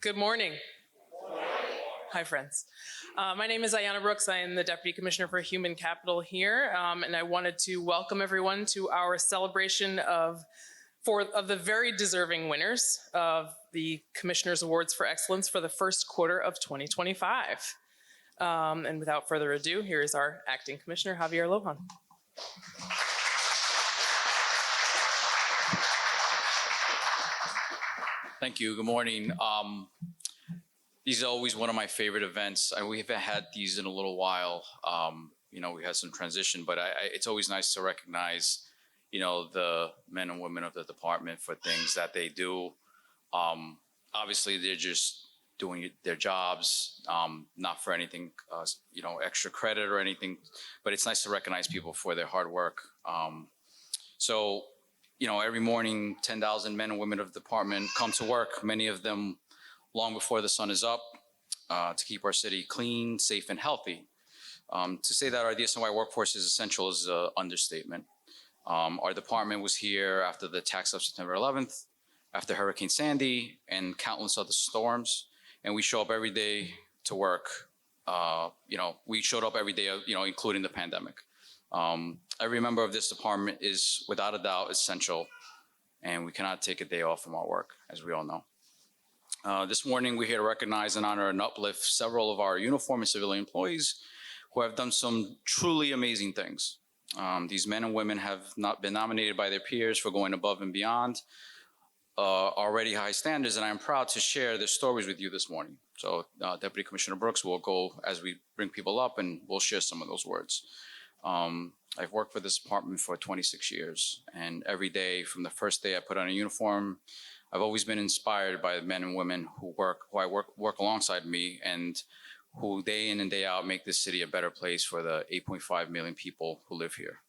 Good morning. Hi, friends. My name is Ayanna Brooks. I am the Deputy Commissioner for Human Capital here, and I wanted to welcome everyone to our celebration of the very deserving winners of the Commissioner's Awards for Excellence for the first quarter of 2025. And without further ado, here is our Acting Commissioner, Javier Lohan. Thank you. Good morning. These are always one of my favorite events. We haven't had these in a little while. We had some transition, but it's always nice to recognize, the men and women of the department for things that they do. Obviously, they're just doing their jobs, not for anything, extra credit or anything, but it's nice to recognize people for their hard work. Every morning, 10,000 men and women of the department come to work, many of them long before the sun is up, to keep our city clean, safe, and healthy. To say that our DSNY workforce is essential is an understatement. Our department was here after the attacks of September 11th, after Hurricane Sandy, and countless other storms, and we show up every day to work. We showed up every day, including the pandemic. Every member of this department is, without a doubt, essential, and we cannot take a day off from our work, as we all know. This morning, we're here to recognize and honor and uplift several of our uniform and civilian employees who have done some truly amazing things. These men and women have not been nominated by their peers for going above and beyond already high standards, and I'm proud to share their stories with you this morning. So Deputy Commissioner Brooks will go as we bring people up, and we'll share some of those words. I've worked for this department for 26 years, and every day from the first day I put on a uniform, I've always been inspired by the men and women who I work alongside me, and who day in and day out make this city a better place for the 8.5 million people who live here.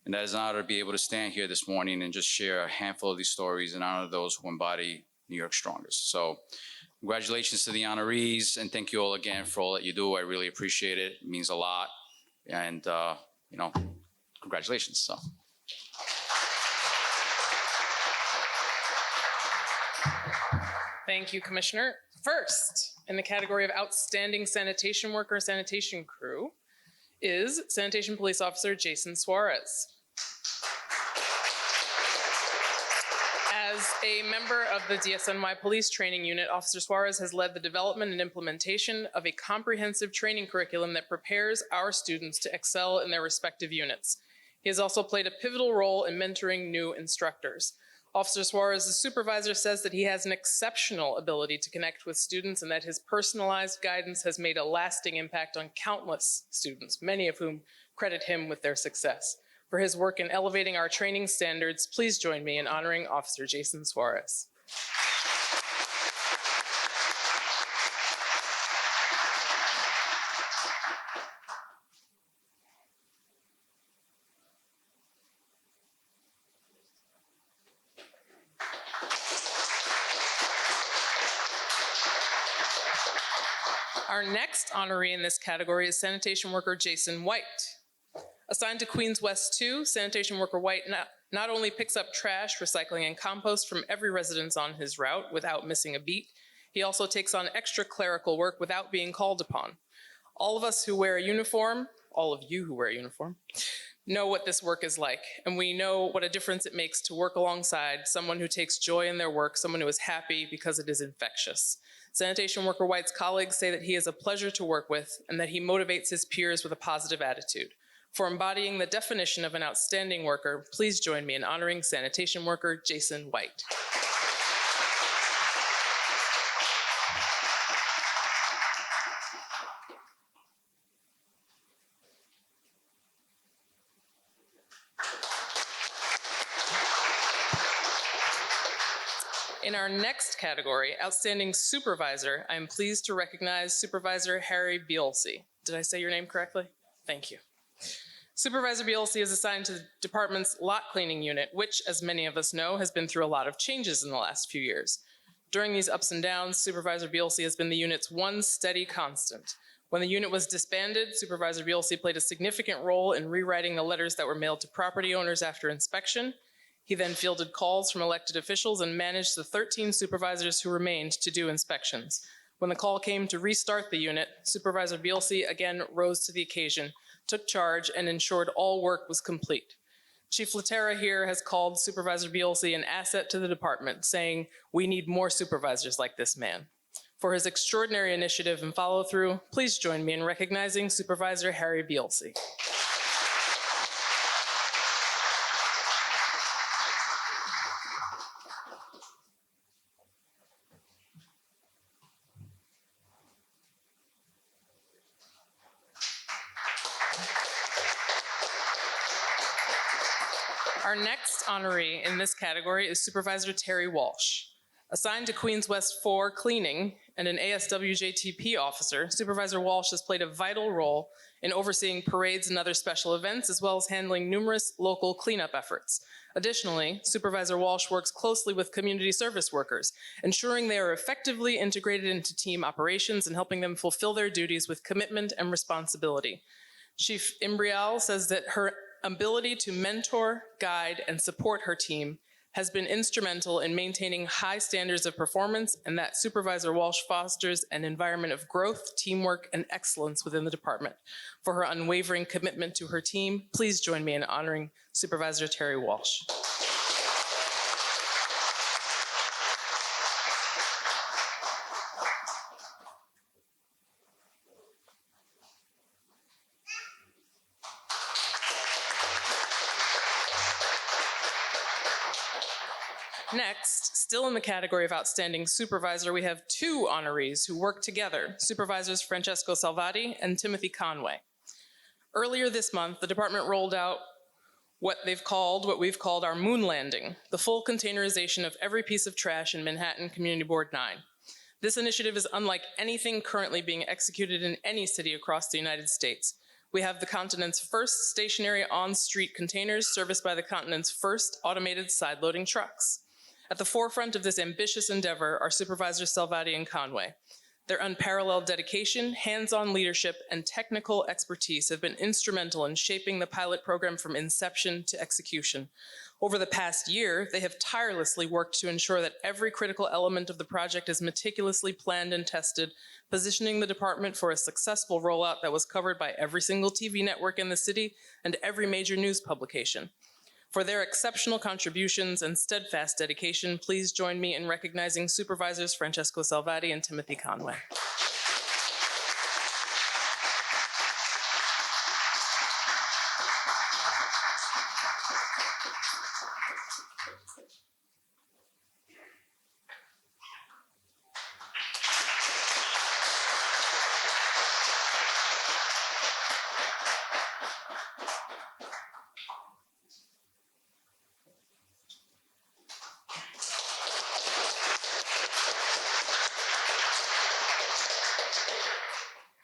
And that is an honor to be able to stand here this morning and just share a handful of these stories and honor those who embody New York's strongest. So congratulations to the honorees, and thank you all again for all that you do. I really appreciate it. It means a lot. And, congratulations. So. Thank you, Commissioner. First, in the category of Outstanding Sanitation Worker Sanitation Crew is Sanitation Police Officer Jason Suarez. As a member of the DSNY Police Training Unit, Officer Suarez has led the development and implementation of a comprehensive training curriculum that prepares our students to excel in their respective units. He has also played a pivotal role in mentoring new instructors. Officer Suarez's supervisor says that he has an exceptional ability to connect with students and that his personalized guidance has made a lasting impact on countless students, many of whom credit him with their success. For his work in elevating our training standards, please join me in honoring Officer Jason Suarez. Our next honoree in this category is Sanitation Worker Jason White. Assigned to Queens West 2, Sanitation Worker White not only picks up trash, recycling, and compost from every residence on his route without missing a beat, he also takes on extra clerical work without being called upon. All of us who wear a uniform, all of you who wear a uniform, know what this work is like, and we know what a difference it makes to work alongside someone who takes joy in their work, someone who is happy because it is infectious. Sanitation Worker White's colleagues say that he is a pleasure to work with and that he motivates his peers with a positive attitude. For embodying the definition of an outstanding worker, please join me in honoring Sanitation Worker Jason White. In our next category, Outstanding Supervisor, I am pleased to recognize Supervisor Harry Bielsi. Did I say your name correctly? Thank you. Supervisor Bielsi is assigned to the department's lot cleaning unit, which, as many of us know, has been through a lot of changes in the last few years. During these ups and downs, Supervisor Bielsi has been the unit's one steady constant. When the unit was disbanded, Supervisor Bielsi played a significant role in rewriting the letters that were mailed to property owners after inspection. He then fielded calls from elected officials and managed the 13 supervisors who remained to do inspections. When the call came to restart the unit, Supervisor Bielsi again rose to the occasion, took charge, and ensured all work was complete. Chief Laterra here has called Supervisor Bielsi an asset to the department, saying, "We need more supervisors like this man." For his extraordinary initiative and follow-through, please join me in recognizing Supervisor Harry Bielsi. Our next honoree in this category is Supervisor Terry Walsh. Assigned to Queens West 4 cleaning and an ASWJTP officer, Supervisor Walsh has played a vital role in overseeing parades and other special events, as well as handling numerous local cleanup efforts. Additionally, Supervisor Walsh works closely with community service workers, ensuring they are effectively integrated into team operations and helping them fulfill their duties with commitment and responsibility. Chief Imbrial says that her ability to mentor, guide, and support her team has been instrumental in maintaining high standards of performance, and that Supervisor Walsh fosters an environment of growth, teamwork, and excellence within the department. For her unwavering commitment to her team, please join me in honoring Supervisor Terry Walsh. Next, still in the category of Outstanding Supervisor, we have two honorees who work together, Supervisors Francesco Salvati and Timothy Conway. Earlier this month, the department rolled out what we've called our moon landing, the full containerization of every piece of trash in Manhattan Community Board 9. This initiative is unlike anything currently being executed in any city across the United States. We have the continent's first stationary on-street containers serviced by the continent's first automated side-loading trucks. At the forefront of this ambitious endeavor are Supervisors Salvati and Conway. Their unparalleled dedication, hands-on leadership, and technical expertise have been instrumental in shaping the pilot program from inception to execution. Over the past year, they have tirelessly worked to ensure that every critical element of the project is meticulously planned and tested, positioning the department for a successful rollout that was covered by every single TV network in the city and every major news publication. For their exceptional contributions and steadfast dedication, please join me in recognizing Supervisors Francesco Salvati and Timothy Conway.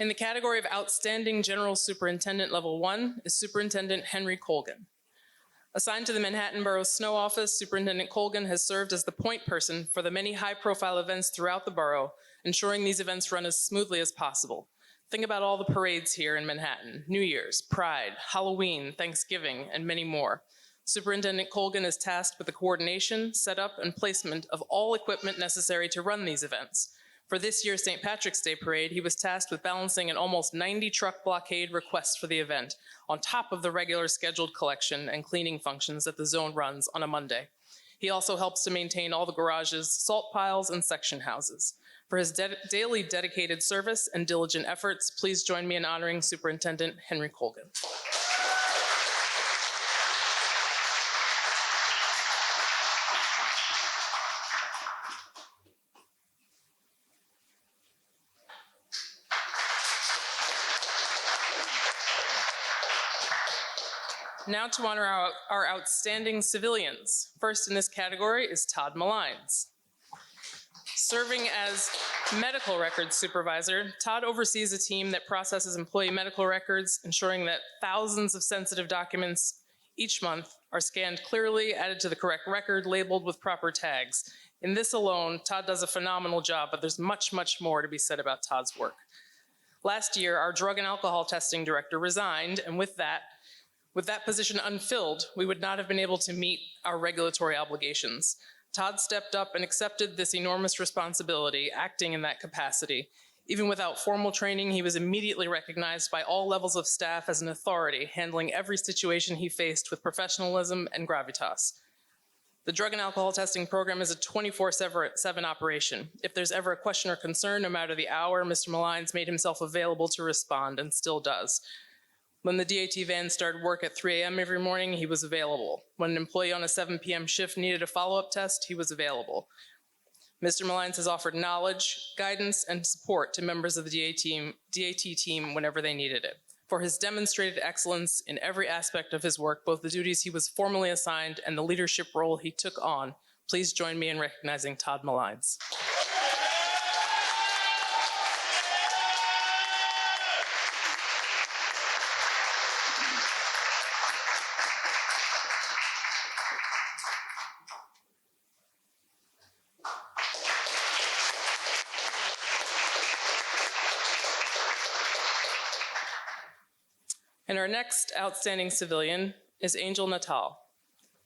In the category of Outstanding General Superintendent Level 1 is Superintendent Henry Colgan. Assigned to the Manhattan Borough Snow Office, Superintendent Colgan has served as the point person for the many high-profile events throughout the borough, ensuring these events run as smoothly as possible. Think about all the parades here in Manhattan: New Year's, Pride, Halloween, Thanksgiving, and many more. Superintendent Colgan is tasked with the coordination, setup, and placement of all equipment necessary to run these events. For this year's St. Patrick's Day Parade, he was tasked with balancing an almost 90-truck blockade request for the event, on top of the regular scheduled collection and cleaning functions that the zone runs on a Monday. He also helps to maintain all the garages, salt piles, and section houses. For his daily dedicated service and diligent efforts, please join me in honoring Superintendent Henry Colgan. Now to honor our outstanding civilians. First in this category is Todd Malines. Serving as medical records supervisor, Todd oversees a team that processes employee medical records, ensuring that thousands of sensitive documents each month are scanned clearly, added to the correct record, labeled with proper tags. In this alone, Todd does a phenomenal job, but there's much, much more to be said about Todd's work. Last year, our drug and alcohol testing director resigned, and with that, With that position unfilled, we would not have been able to meet our regulatory obligations. Todd stepped up and accepted this enormous responsibility, acting in that capacity. Even without formal training, he was immediately recognized by all levels of staff as an authority, handling every situation he faced with professionalism and gravitas. The drug and alcohol testing program is a 24/7 operation. If there's ever a question or concern, no matter the hour, Mr. Malines made himself available to respond and still does. When the DAT van started work at 3 a.m. every morning, he was available. When an employee on a 7 p.m. shift needed a follow-up test, he was available. Mr. Malines has offered knowledge, guidance, and support to members of the DAT team whenever they needed it. For his demonstrated excellence in every aspect of his work, both the duties he was formally assigned and the leadership role he took on, please join me in recognizing Todd Malines. And our next outstanding civilian is Angel Natal.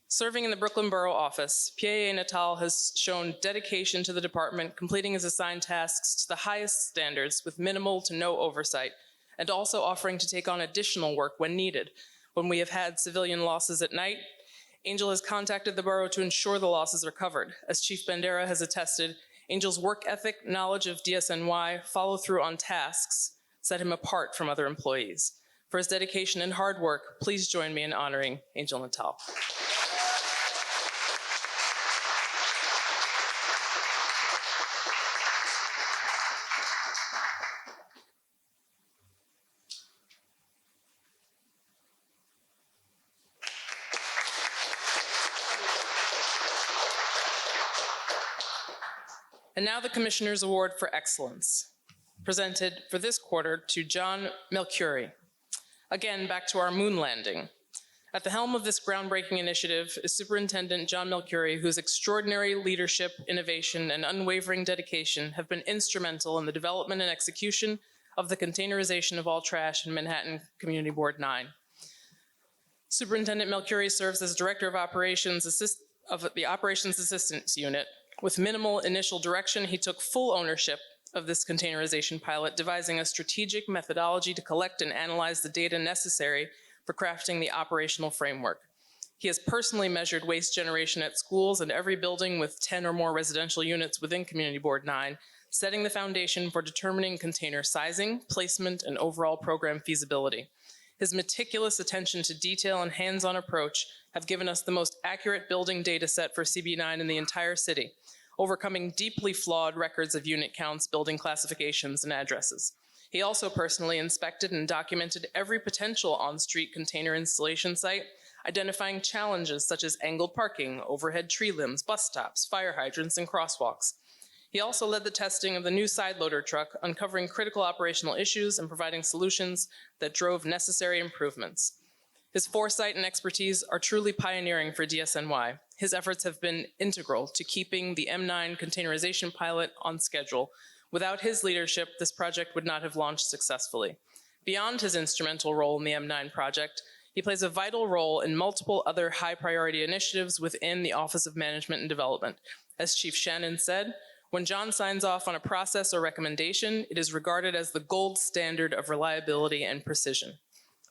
Serving in the Brooklyn Borough office, PAA Natal has shown dedication to the department, completing his assigned tasks to the highest standards with minimal to no oversight, and also offering to take on additional work when needed. When we have had civilian losses at night, Angel has contacted the borough to ensure the losses are covered. As Chief Bandera has attested, Angel's work ethic, knowledge of DSNY, follow through on tasks set him apart from other employees. For his dedication and hard work, please join me in honoring Angel Natal. And now the Commissioner's Award for Excellence, presented for this quarter to John Melchiori. Again, back to our moon landing. At the helm of this groundbreaking initiative is Superintendent John Melchiori, whose extraordinary leadership, innovation, and unwavering dedication have been instrumental in the development and execution of the containerization of all trash in Manhattan Community Board 9. Superintendent Melchiori serves as Director of Operations of the Operations Assistance Unit. With minimal initial direction, he took full ownership of this containerization pilot, devising a strategic methodology to collect and analyze the data necessary for crafting the operational framework. He has personally measured waste generation at schools and every building with 10 or more residential units within Community Board 9, setting the foundation for determining container sizing, placement, and overall program feasibility. His meticulous attention to detail and hands-on approach have given us the most accurate building data set for CB9 in the entire city, overcoming deeply flawed records of unit counts, building classifications, and addresses. He also personally inspected and documented every potential on-street container installation site, identifying challenges such as angled parking, overhead tree limbs, bus stops, fire hydrants, and crosswalks. He also led the testing of the new side loader truck, uncovering critical operational issues and providing solutions that drove necessary improvements. His foresight and expertise are truly pioneering for DSNY. His efforts have been integral to keeping the M9 containerization pilot on schedule. Without his leadership, this project would not have launched successfully. Beyond his instrumental role in the M9 project, he plays a vital role in multiple other high-priority initiatives within the Office of Management and Development. As Chief Shannon said, when John signs off on a process or recommendation, it is regarded as the gold standard of reliability and precision.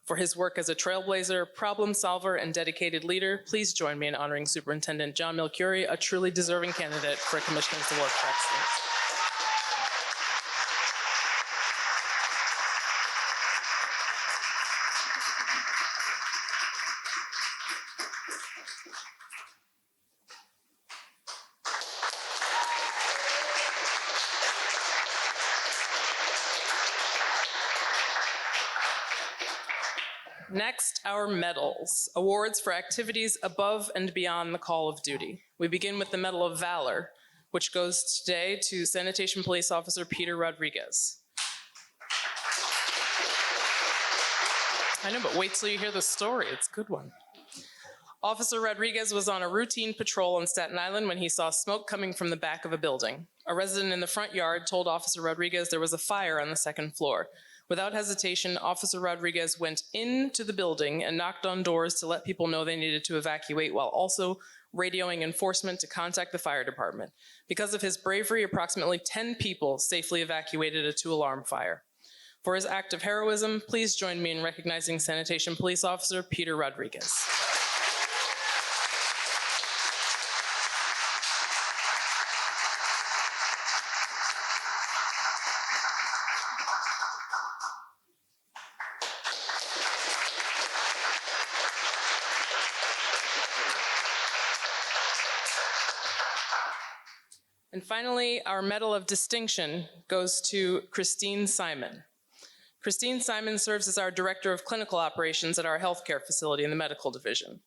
For his work as a trailblazer, problem solver, and dedicated leader, please join me in honoring Superintendent John Melchiori, a truly deserving candidate for a Commissioner's Award for Excellence. Next, our medals, awards for activities above and beyond the call of duty. We begin with the Medal of Valor, which goes today to Sanitation Police Officer Peter Rodriguez. I know, but wait till you hear the story. It's a good one. Officer Rodriguez was on a routine patrol on Staten Island when he saw smoke coming from the back of a building. A resident in the front yard told Officer Rodriguez there was a fire on the second floor. Without hesitation, Officer Rodriguez went into the building and knocked on doors to let people know they needed to evacuate, while also radioing enforcement to contact the fire department. Because of his bravery, approximately 10 people safely evacuated a 2-alarm fire. For his act of heroism, please join me in recognizing Sanitation Police Officer Peter Rodriguez. And finally, our Medal of Distinction goes to Christine Simon. Christine Simon serves as our Director of Clinical Operations at our healthcare facility in the medical division.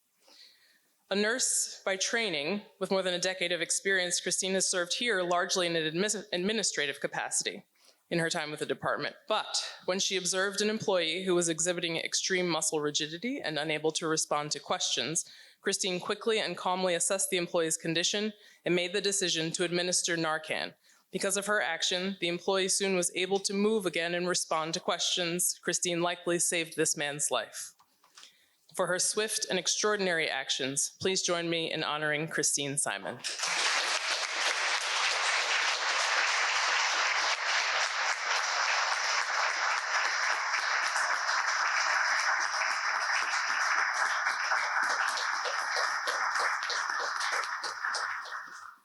A nurse by training with more than a decade of experience, Christine has served here largely in an administrative capacity in her time with the department. But when she observed an employee who was exhibiting extreme muscle rigidity and unable to respond to questions, Christine quickly and calmly assessed the employee's condition and made the decision to administer Narcan. Because of her action, the employee soon was able to move again and respond to questions. Christine likely saved this man's life. For her swift and extraordinary actions, please join me in honoring Christine Simon.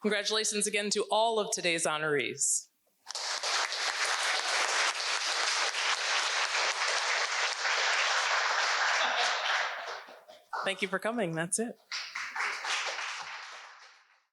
Congratulations again to all of today's honorees. Thank you for coming. That's it.